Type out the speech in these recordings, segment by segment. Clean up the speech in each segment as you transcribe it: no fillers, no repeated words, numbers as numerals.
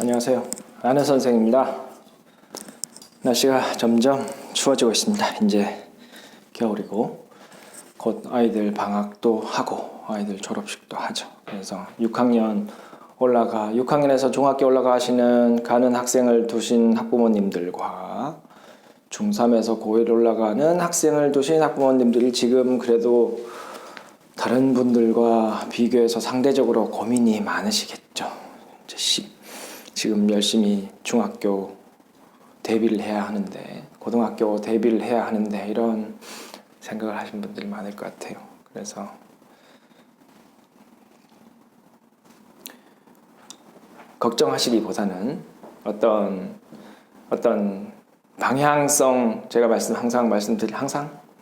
안녕하세요. 아는 선생입니다. 날씨가 점점 추워지고 있습니다. 이제 겨울이고 곧 아이들 방학도 하고 아이들 졸업식도 하죠. 그래서 6학년에서 중학교 올라가시는 가는 학생을 두신 학부모님들과 중3에서 고1 올라가는 학생을 두신 학부모님들이 지금 그래도 다른 분들과 비교해서 상대적으로 고민이 많으시겠죠. 지금 열심히 중학교 대비를 해야 하는데, 고등학교 대비를 해야 하는데 이런 생각을 하신 분들이 많을 것 같아요. 그래서 걱정하시기보다는 어떤 방향성, 제가 항상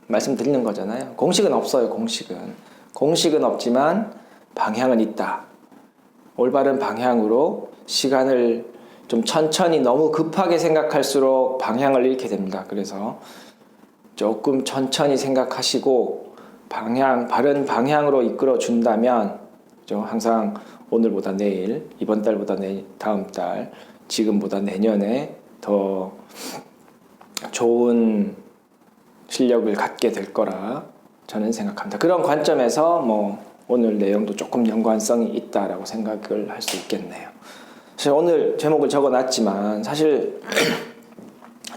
말씀드리는 거잖아요. 공식은 없어요. 공식은 없지만 방향은 있다. 올바른 방향으로 시간을 좀 천천히, 너무 급하게 생각할수록 방향을 잃게 됩니다. 그래서 조금 천천히 생각하시고 바른 방향으로 이끌어 준다면 항상 오늘보다 내일, 이번 달보다 내일, 다음 달, 지금보다 내년에 더 좋은 실력을 갖게 될 거라 저는 생각합니다. 그런 관점에서 오늘 내용도 조금 연관성이 있다라고 생각을 할 수 있겠네요. 사실 오늘 제목을 적어놨지만 사실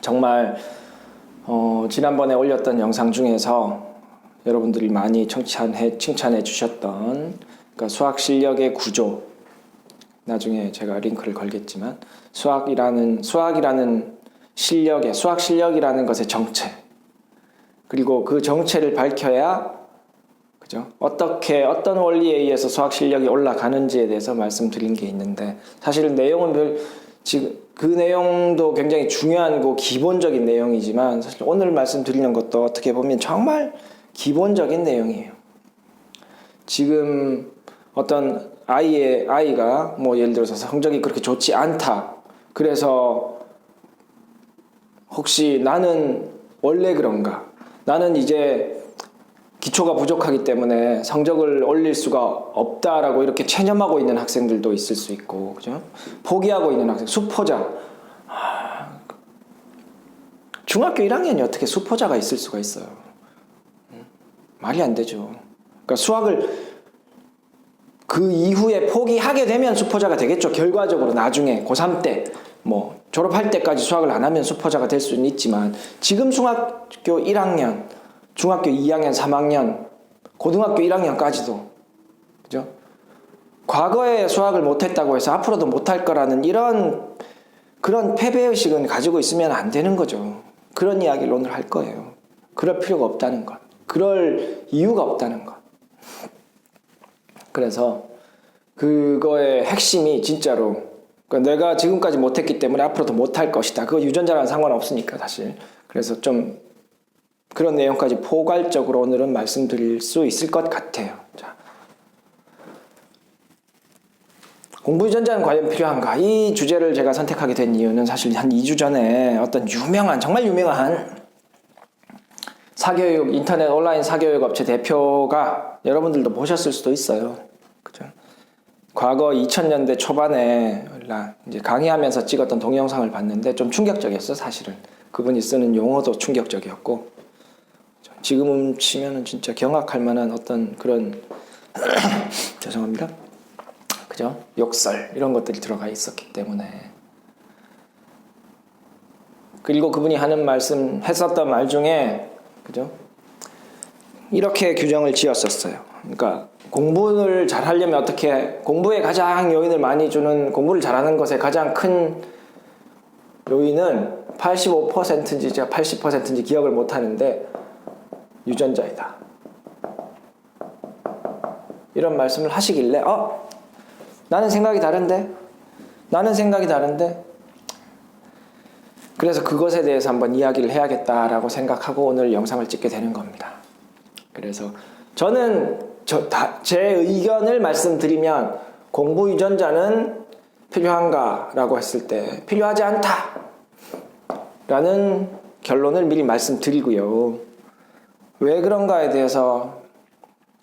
정말 지난번에 올렸던 영상 중에서 여러분들이 많이 칭찬해 주셨던 그러니까 수학 실력의 구조, 나중에 제가 링크를 걸겠지만 수학이라는 실력의, 수학 실력이라는 것의 정체, 그리고 그 정체를 밝혀야 어떤 원리에 의해서 수학 실력이 올라가는지에 대해서 말씀드린 게 있는데, 사실 내용은 지금 그 내용도 굉장히 중요하고 기본적인 내용이지만 사실 오늘 말씀드리는 것도 어떻게 보면 정말 기본적인 내용이에요. 지금 어떤 아이가 예를 들어서 성적이 그렇게 좋지 않다. 그래서 혹시 나는 원래 그런가? 나는 이제 기초가 부족하기 때문에 성적을 올릴 수가 없다라고 이렇게 체념하고 있는 학생들도 있을 수 있고, 그죠? 포기하고 있는 학생, 수포자. 중학교 1학년이 어떻게 수포자가 있을 수가 있어요? 말이 안 되죠. 그러니까 수학을 그 이후에 포기하게 되면 수포자가 되겠죠. 결과적으로 나중에 고3 때, 졸업할 때까지 수학을 안 하면 수포자가 될 수는 있지만, 지금 중학교 1학년, 중학교 2학년, 3학년, 고등학교 1학년까지도, 그죠? 과거에 수학을 못했다고 해서 앞으로도 못할 거라는 그런 패배의식은 가지고 있으면 안 되는 거죠. 그런 이야기를 오늘 할 거예요. 그럴 필요가 없다는 것. 그럴 이유가 없다는 것. 그래서 그거의 핵심이 진짜로, 그러니까 내가 지금까지 못했기 때문에 앞으로도 못할 것이다. 그거 유전자랑 상관없으니까 사실. 그래서 좀 그런 내용까지 포괄적으로 오늘은 말씀드릴 수 있을 것 같아요. 자, 공부 유전자는 과연 필요한가? 이 주제를 제가 선택하게 된 이유는 사실 한 2주 전에 어떤 정말 유명한 인터넷 온라인 사교육 업체 대표가, 여러분들도 보셨을 수도 있어요. 그죠? 과거 2000년대 초반에 이제 강의하면서 찍었던 동영상을 봤는데 좀 충격적이었어요, 사실은. 그분이 쓰는 용어도 충격적이었고, 지금 치면은 진짜 경악할 만한 어떤 그런 죄송합니다. 그죠? 욕설 이런 것들이 들어가 있었기 때문에. 그리고 그분이 했었던 말 중에, 그죠? 이렇게 규정을 지었었어요. 그러니까 공부를 잘 하려면 공부에 가장 요인을 많이 주는, 공부를 잘하는 것에 가장 큰 요인은 85%인지 80%인지 기억을 못 하는데 유전자이다. 이런 말씀을 하시길래 나는 생각이 다른데 그래서 그것에 대해서 한번 이야기를 해야겠다라고 생각하고 오늘 영상을 찍게 되는 겁니다. 그래서 저는 제 의견을 말씀드리면, 공부 유전자는 필요한가라고 했을 때 필요하지 않다라는 결론을 미리 말씀드리고요. 왜 그런가에 대해서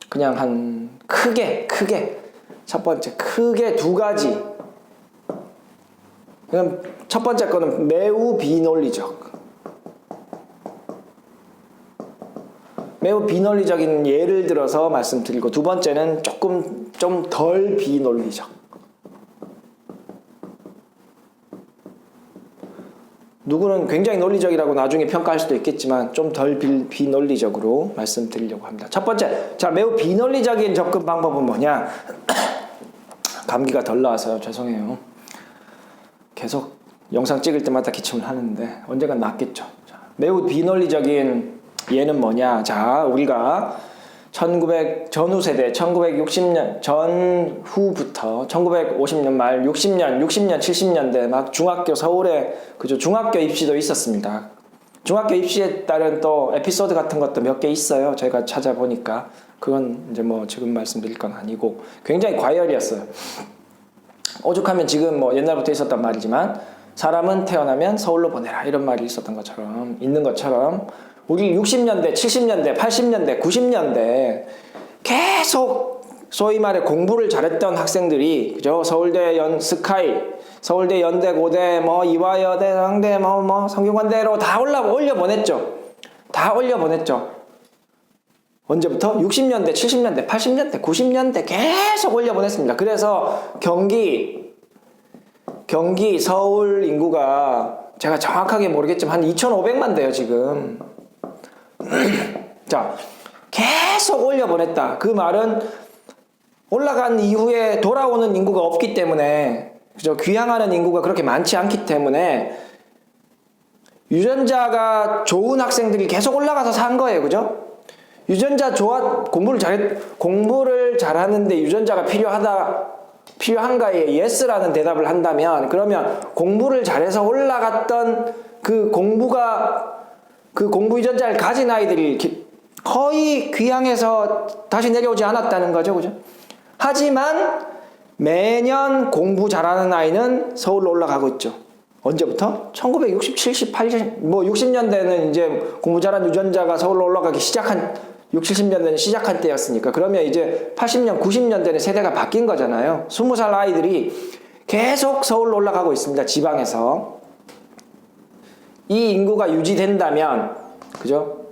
크게 첫 번째, 크게 두 가지 그럼 첫 번째 거는 매우 비논리적. 매우 비논리적인 예를 들어서 말씀드리고, 두 번째는 조금 좀 덜 비논리적. 누구는 굉장히 논리적이라고 나중에 평가할 수도 있겠지만 좀 덜 비논리적으로 말씀드리려고 합니다. 첫 번째, 자, 매우 비논리적인 접근 방법은 뭐냐? 감기가 덜 나와서요. 죄송해요. 계속 영상 찍을 때마다 기침을 하는데 언젠간 낫겠죠. 자, 매우 비논리적인 예는 뭐냐? 자, 우리가 1900 전후 세대 1960년 전후부터 1950년 말 60년 70년대 막 중학교 서울에 그죠, 중학교 입시도 있었습니다. 중학교 입시에 따른 또 에피소드 같은 것도 몇 개 있어요. 제가 찾아보니까 그건 이제 뭐 지금 말씀드릴 건 아니고 굉장히 과열이었어요. 오죽하면 지금 뭐 옛날부터 있었단 말이지만 사람은 태어나면 서울로 보내라 이런 말이 있었던 것처럼 있는 것처럼 우리 60년대, 70년대, 80년대, 90년대 계속 소위 말해 공부를 잘했던 학생들이 그죠? 서울대 스카이, 서울대 연대 고대 뭐 이화여대 상대 뭐 성균관대로 다 올려보냈죠. 다 올려보냈죠. 언제부터? 60년대, 70년대, 80년대, 90년대 계속 올려보냈습니다. 그래서 경기, 서울 인구가 제가 정확하게 모르겠지만 한 2,500만 돼요, 지금. 자, 계속 올려보냈다. 그 말은 올라간 이후에 돌아오는 인구가 없기 때문에, 그죠? 귀향하는 인구가 그렇게 많지 않기 때문에 유전자가 좋은 학생들이 계속 올라가서 산 거예요, 그죠? 유전자 공부를 잘하는데 유전자가 필요한가에 yes라는 대답을 한다면, 그러면 공부를 잘해서 올라갔던 그 공부 유전자를 가진 아이들이 거의 귀향해서 다시 내려오지 않았다는 거죠, 그죠? 하지만 매년 공부 잘하는 아이는 서울로 올라가고 있죠. 언제부터? 1960, 70, 80, 뭐 60년대는 이제 공부 잘한 유전자가 서울로 올라가기 시작한 60, 70년대는 시작한 때였으니까, 그러면 이제 80년, 90년대는 세대가 바뀐 거잖아요. 20살 아이들이 계속 서울로 올라가고 있습니다. 지방에서. 이 인구가 유지된다면, 그죠?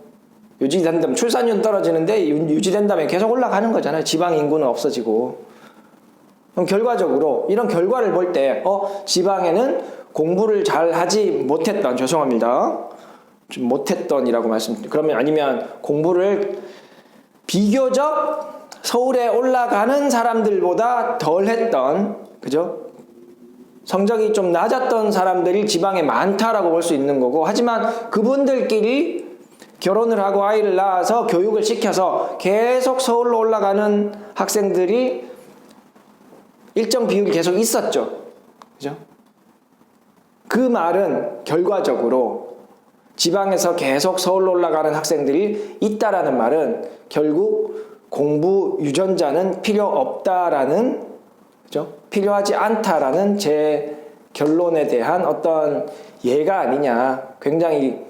유지된다면 출산율 떨어지는데 유지된다면 계속 올라가는 거잖아요. 지방 인구는 없어지고. 그럼 결과적으로 이런 결과를 볼 때 지방에는 공부를 잘 하지 못했던, 죄송합니다. 좀 못했던이라고 말씀드립니다. 그러면 아니면 공부를 비교적 서울에 올라가는 사람들보다 덜 했던, 그죠? 성적이 좀 낮았던 사람들이 지방에 많다라고 볼 수 있는 거고, 하지만 그분들끼리 결혼을 하고 아이를 낳아서 교육을 시켜서 계속 서울로 올라가는 학생들이 일정 비율이 계속 있었죠. 그죠? 그 말은 결과적으로 지방에서 계속 서울로 올라가는 학생들이 있다라는 말은 결국 공부 유전자는 필요 없다라는, 그죠? 필요하지 않다라는 제 결론에 대한 어떤 예가 아니냐, 굉장히,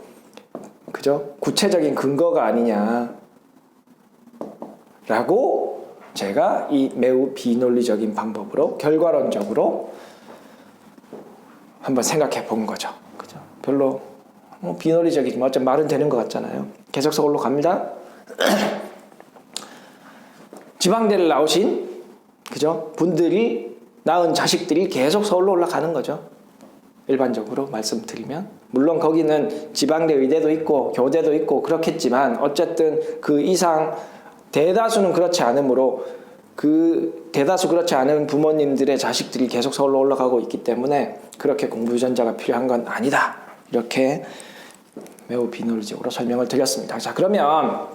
그죠? 구체적인 근거가 아니냐라고 제가 이 매우 비논리적인 방법으로 결과론적으로 한번 생각해 본 거죠. 그죠? 별로 비논리적이지만 어차피 말은 되는 것 같잖아요. 계속 서울로 갑니다. 지방대를 나오신, 그죠? 분들이 낳은 자식들이 계속 서울로 올라가는 거죠. 일반적으로 말씀드리면. 물론 거기는 지방대 의대도 있고 교대도 있고 그렇겠지만 어쨌든 그 이상 대다수는 그렇지 않으므로 그 대다수 그렇지 않은 부모님들의 자식들이 계속 서울로 올라가고 있기 때문에 그렇게 공부 유전자가 필요한 건 아니다. 이렇게 매우 비논리적으로 설명을 드렸습니다. 자, 그러면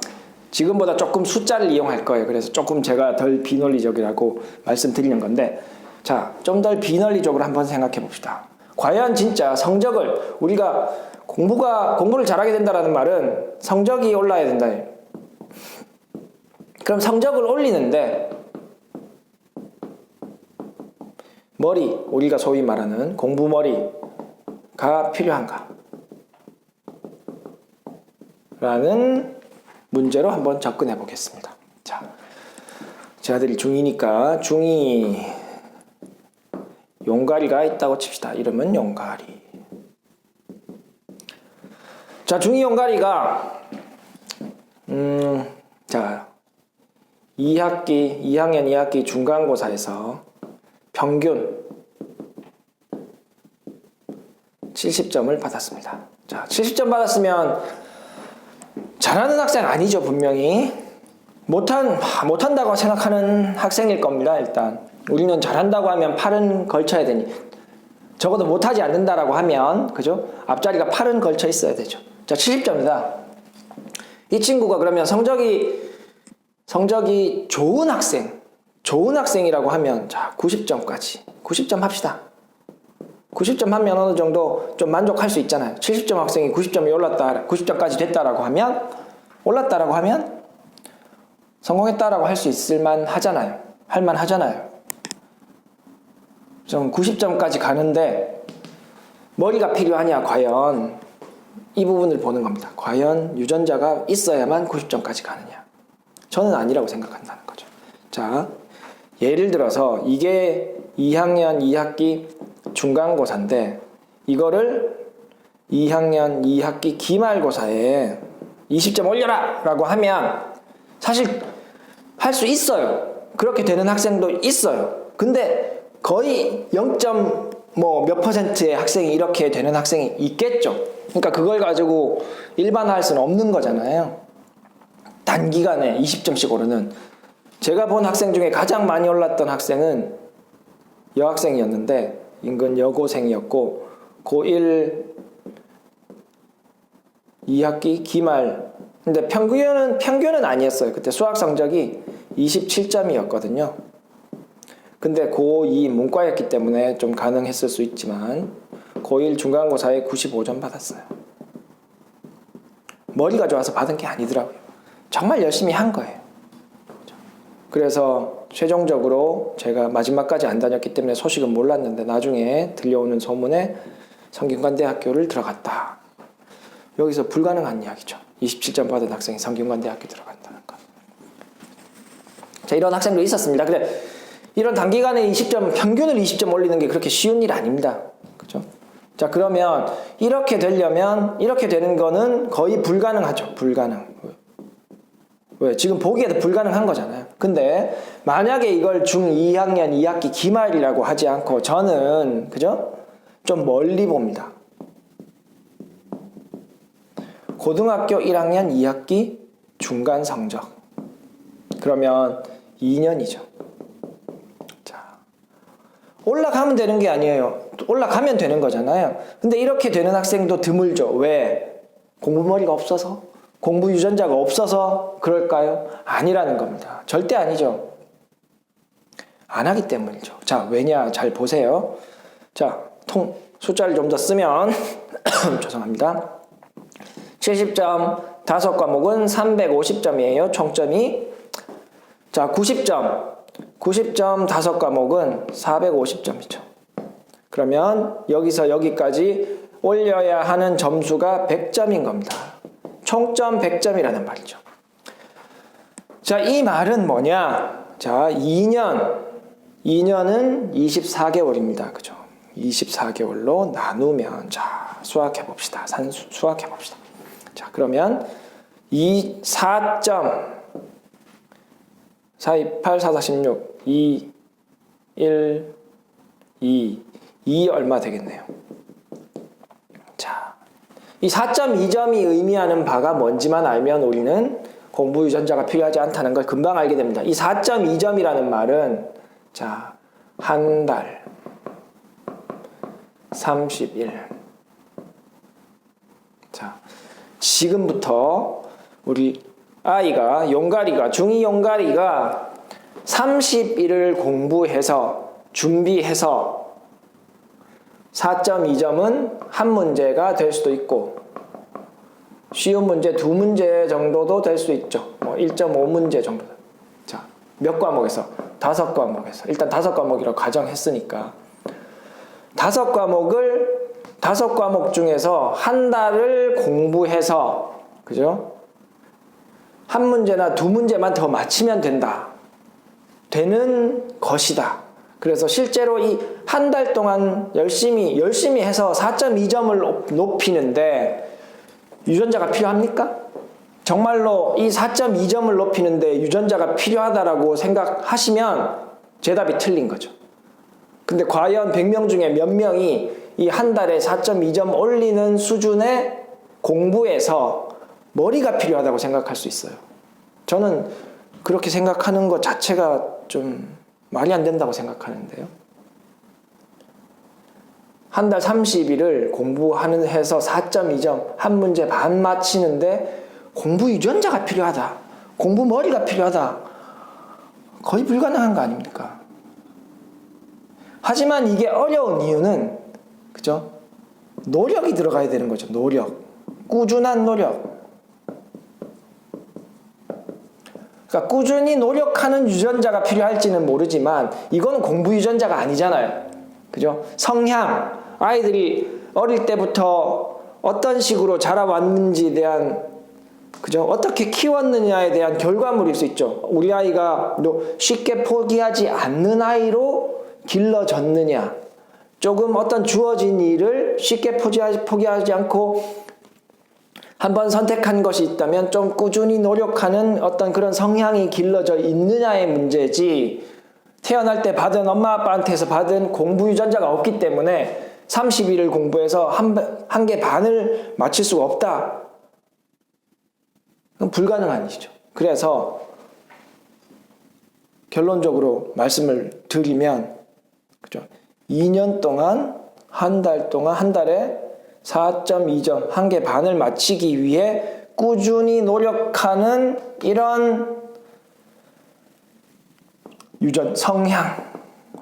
지금보다 조금 숫자를 이용할 거예요. 그래서 조금 제가 덜 비논리적이라고 말씀드리는 건데, 자, 좀 덜 비논리적으로 한번 생각해 봅시다. 과연 진짜 성적을, 우리가 공부를 잘하게 된다는 말은 성적이 올라야 된다. 그럼 성적을 올리는데 우리가 소위 말하는 공부머리가 필요한가? 라는 문제로 한번 접근해 보겠습니다. 자, 제 아들이 중2니까 중2 용가리가 있다고 칩시다. 이름은 용가리. 자, 중2 용가리가 자 2학년 2학기 중간고사에서 평균 70점을 받았습니다. 자, 70점 받았으면 잘하는 학생 아니죠, 분명히. 못한다고 생각하는 학생일 겁니다, 일단. 우리는 잘한다고 하면 팔은 걸쳐야 되니. 적어도 못하지 않는다라고 하면, 그죠? 앞자리가 팔은 걸쳐 있어야 되죠. 자, 70점이다. 이 친구가 그러면 성적이 좋은 학생이라고 하면, 자, 90점까지. 90점 합시다. 90점 하면 어느 정도 좀 만족할 수 있잖아요. 70점 학생이 90점이 올랐다, 90점까지 됐다라고 하면, 올랐다라고 하면, 성공했다라고 할 수 있을만 하잖아요. 할만 하잖아요. 좀 90점까지 가는데 머리가 필요하냐, 과연 이 부분을 보는 겁니다. 과연 유전자가 있어야만 90점까지 가느냐. 저는 아니라고 생각한다는 거죠. 자, 예를 들어서 이게 2학년 2학기 중간고사인데 이거를 2학년 2학기 기말고사에 20점 올려라 라고 하면 사실 할 수 있어요. 그렇게 되는 학생도 있어요. 근데 거의 0. 몇 %의 학생이 이렇게 되는 학생이 있겠죠. 그러니까 그걸 가지고 일반화할 수는 없는 거잖아요. 단기간에 20점씩 오르는. 제가 본 학생 중에 가장 많이 올랐던 학생은 여학생이었는데 인근 여고생이었고 고1 2학기 기말. 근데 평균은 아니었어요. 그때 수학 성적이 27점이었거든요. 근데 고2 문과였기 때문에 좀 가능했을 수 있지만 고1 중간고사에 95점 받았어요. 머리가 좋아서 받은 게 아니더라고요. 정말 열심히 한 거예요. 그래서 최종적으로 제가 마지막까지 안 다녔기 때문에 소식은 몰랐는데 나중에 들려오는 소문에 성균관대학교를 들어갔다. 여기서 불가능한 이야기죠. 27점 받은 학생이 성균관대학교 들어간다는 것. 자, 이런 학생도 있었습니다. 근데 이런 단기간에 20점, 평균을 20점 올리는 게 그렇게 쉬운 일 아닙니다. 그죠? 자, 그러면 이렇게 되는 거는 거의 불가능하죠. 불가능. 왜? 지금 보기에도 불가능한 거잖아요. 근데 만약에 이걸 중2학년 2학기 기말이라고 하지 않고 저는, 그죠? 좀 멀리 봅니다. 고등학교 1학년 2학기 중간 성적. 그러면 2년이죠. 자, 올라가면 되는 게 아니에요. 올라가면 되는 거잖아요. 근데 이렇게 되는 학생도 드물죠. 왜? 공부머리가 없어서? 공부 유전자가 없어서 그럴까요? 아니라는 겁니다. 절대 아니죠. 안 하기 때문이죠. 자, 왜냐? 잘 보세요. 자, 숫자를 좀 더 쓰면 죄송합니다. 70점 5과목은 350점이에요. 총점이. 자, 90점 5과목은 450점이죠. 그러면 여기서 여기까지 올려야 하는 점수가 100점인 겁니다. 총점 100점이라는 말이죠. 자, 이 말은 뭐냐? 자, 2년은 24개월입니다. 그죠? 24개월로 나누면, 자, 수학해 봅시다. 수학해 봅시다. 자, 그러면 4점 4, 2, 8, 4, 4, 16 2, 1, 2 얼마 되겠네요. 자, 이 4.2점이 의미하는 바가 뭔지만 알면 우리는 공부 유전자가 필요하지 않다는 걸 금방 알게 됩니다. 이 4.2점이라는 말은, 자, 한 달 30일. 자, 지금부터 우리 아이가, 용가리가, 중2 용가리가 30일을 공부해서, 준비해서 4.2점은 한 문제가 될 수도 있고, 쉬운 문제 2문제 정도도 될 수 있죠. 1.5문제 정도. 자, 몇 과목에서? 5과목에서. 일단 5과목이라고 가정했으니까. 5과목 중에서 한 달을 공부해서, 그죠? 한 문제나 2문제만 더 맞히면 되는 것이다. 그래서 실제로 이 한 달 동안 열심히 해서 4.2점을 높이는데 유전자가 필요합니까? 정말로 이 4.2점을 높이는데 유전자가 필요하다라고 생각하시면 대답이 틀린 거죠. 근데 과연 100명 중에 몇 명이 이 한 달에 4.2점 올리는 수준의 공부에서 머리가 필요하다고 생각할 수 있어요? 저는 그렇게 생각하는 것 자체가 좀 말이 안 된다고 생각하는데요. 한 달 30일을 공부하는 해서 4.2점, 한 문제 반 맞히는데 공부 유전자가 필요하다, 공부 머리가 필요하다, 거의 불가능한 거 아닙니까? 하지만 이게 어려운 이유는, 그죠? 노력이 들어가야 되는 거죠. 노력. 꾸준한 노력. 그러니까 꾸준히 노력하는 유전자가 필요할지는 모르지만 이거는 공부 유전자가 아니잖아요. 그죠? 성향, 아이들이 어릴 때부터 어떤 식으로 자라왔는지에 대한, 그죠? 어떻게 키웠느냐에 대한 결과물일 수 있죠. 우리 아이가 쉽게 포기하지 않는 아이로 길러졌느냐, 조금 어떤 주어진 일을 쉽게 포기하지 않고 한번 선택한 것이 있다면 좀 꾸준히 노력하는 어떤 그런 성향이 길러져 있느냐의 문제지, 태어날 때 받은 엄마 아빠한테서 받은 공부 유전자가 없기 때문에 30일을 공부해서 한 개 반을 맞출 수가 없다. 그건 불가능한 일이죠. 그래서 결론적으로 말씀을 드리면, 그죠? 2년 동안, 한 달 동안, 한 달에 4.2점, 한 개 반을 맞히기 위해 꾸준히 노력하는 이런 성향,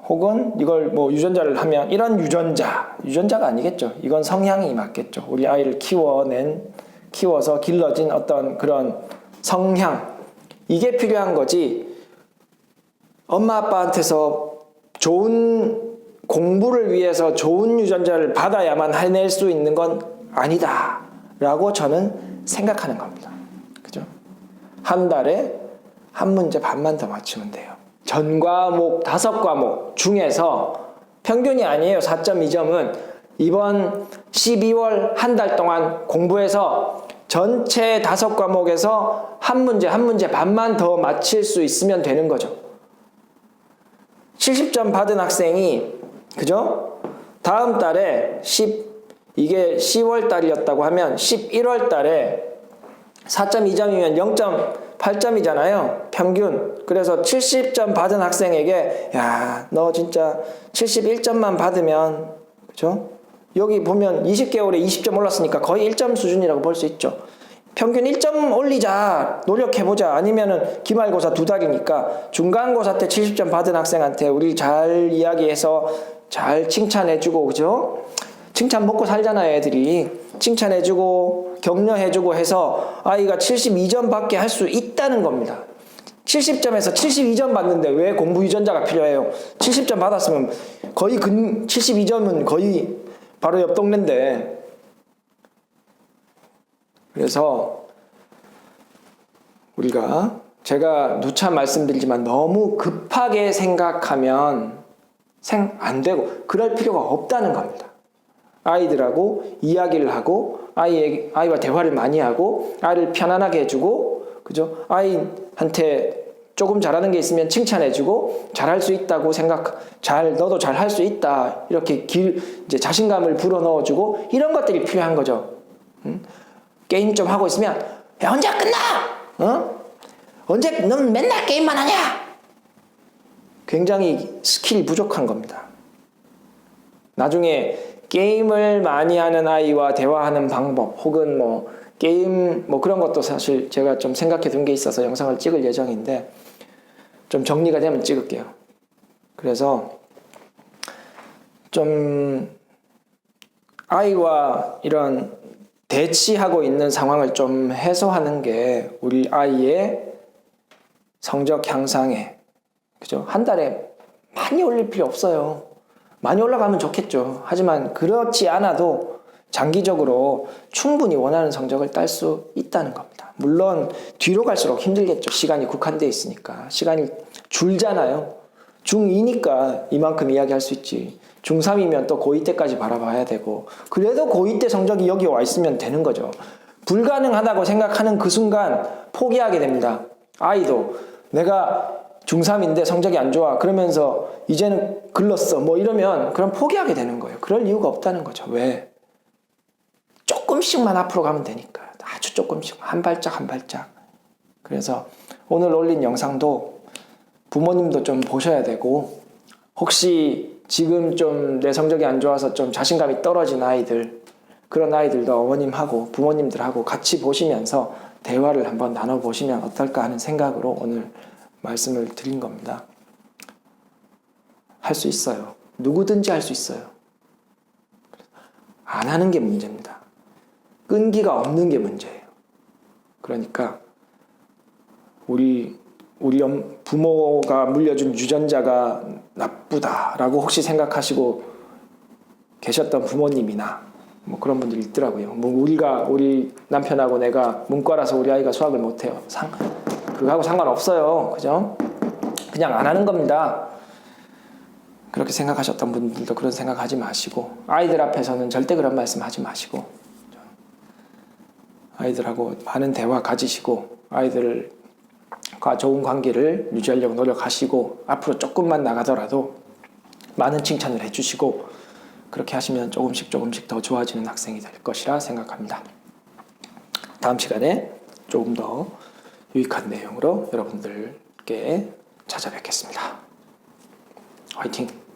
혹은 이걸 뭐 유전자를 하면 이런 유전자가 아니겠죠. 이건 성향이 맞겠죠. 우리 아이를 키워서 길러진 어떤 그런 성향, 이게 필요한 거지, 엄마 아빠한테서 좋은 공부를 위해서 좋은 유전자를 받아야만 해낼 수 있는 건 아니다 라고 저는 생각하는 겁니다. 그죠? 한 달에 한 문제 반만 더 맞추면 돼요. 전 과목 5과목 중에서 평균이 아니에요. 4.2점은 이번 12월 한 달 동안 공부해서 전체 5과목에서 한 문제 반만 더 맞힐 수 있으면 되는 거죠. 70점 받은 학생이, 그죠? 다음 달에 이게 10월 달이었다고 하면 11월 달에 4.2점이면 0.8점이잖아요. 평균. 그래서 70점 받은 학생에게, 야, 너 진짜 71점만 받으면, 그죠? 여기 보면 20개월에 20점 올랐으니까 거의 1점 수준이라고 볼 수 있죠. 평균 1점 올리자, 노력해보자. 아니면은 기말고사 2달이니까 중간고사 때 70점 받은 학생한테 우리 잘 이야기해서 잘 칭찬해주고, 그죠? 칭찬 먹고 살잖아요, 애들이. 칭찬해주고 격려해주고 해서 아이가 72점 받게 할 수 있다는 겁니다. 70점에서 72점 받는데 왜 공부 유전자가 필요해요? 70점 받았으면 거의 72점은 거의 바로 옆 동네인데. 그래서 제가 누차 말씀드리지만 너무 급하게 생각하면 안 되고, 그럴 필요가 없다는 겁니다. 아이들하고 이야기를 하고 아이와 대화를 많이 하고 아이를 편안하게 해주고, 그죠? 아이한테 조금 잘하는 게 있으면 칭찬해주고 잘할 수 있다고 너도 잘할 수 있다, 이렇게 이제 자신감을 불어넣어주고, 이런 것들이 필요한 거죠. 게임 좀 하고 있으면, 야, 언제 끝나? 언제 넌 맨날 게임만 하냐? 굉장히 스킬이 부족한 겁니다. 나중에 게임을 많이 하는 아이와 대화하는 방법, 혹은 뭐 게임 뭐 그런 것도 사실 제가 좀 생각해 둔 게 있어서 영상을 찍을 예정인데, 좀 정리가 되면 찍을게요. 그래서 좀 아이와 이런 대치하고 있는 상황을 좀 해소하는 게 우리 아이의 성적 향상에, 그죠? 한 달에 많이 올릴 필요 없어요. 많이 올라가면 좋겠죠. 하지만 그렇지 않아도 장기적으로 충분히 원하는 성적을 딸 수 있다는 겁니다. 물론 뒤로 갈수록 힘들겠죠. 시간이 국한되어 있으니까. 시간이 줄잖아요. 중2니까 이만큼 이야기할 수 있지. 중3이면 또 고2 때까지 바라봐야 되고, 그래도 고2 때 성적이 여기 와 있으면 되는 거죠. 불가능하다고 생각하는 그 순간 포기하게 됩니다. 아이도 내가 중3인데 성적이 안 좋아 그러면서 이제는 글렀어 뭐 이러면 그럼 포기하게 되는 거예요. 그럴 이유가 없다는 거죠. 왜? 조금씩만 앞으로 가면 되니까. 아주 조금씩, 한 발짝 한 발짝. 그래서 오늘 올린 영상도 부모님도 좀 보셔야 되고, 혹시 지금 좀 내 성적이 안 좋아서 좀 자신감이 떨어진 아이들, 그런 아이들도 어머님하고 부모님들하고 같이 보시면서 대화를 한번 나눠보시면 어떨까 하는 생각으로 오늘 말씀을 드린 겁니다. 할 수 있어요. 누구든지 할 수 있어요. 안 하는 게 문제입니다. 끈기가 없는 게 문제예요. 그러니까 우리 부모가 물려준 유전자가 나쁘다라고 혹시 생각하시고 계셨던 부모님이나 뭐 그런 분들이 있더라고요. 뭐 우리 남편하고 내가 문과라서 우리 아이가 수학을 못해요. 그거하고 상관없어요. 그죠? 그냥 안 하는 겁니다. 그렇게 생각하셨던 분들도 그런 생각하지 마시고, 아이들 앞에서는 절대 그런 말씀 하지 마시고, 아이들하고 많은 대화 가지시고 아이들과 좋은 관계를 유지하려고 노력하시고, 앞으로 조금만 나가더라도 많은 칭찬을 해주시고, 그렇게 하시면 조금씩 더 좋아지는 학생이 될 것이라 생각합니다. 다음 시간에 조금 더 유익한 내용으로 여러분들께 찾아뵙겠습니다. 화이팅!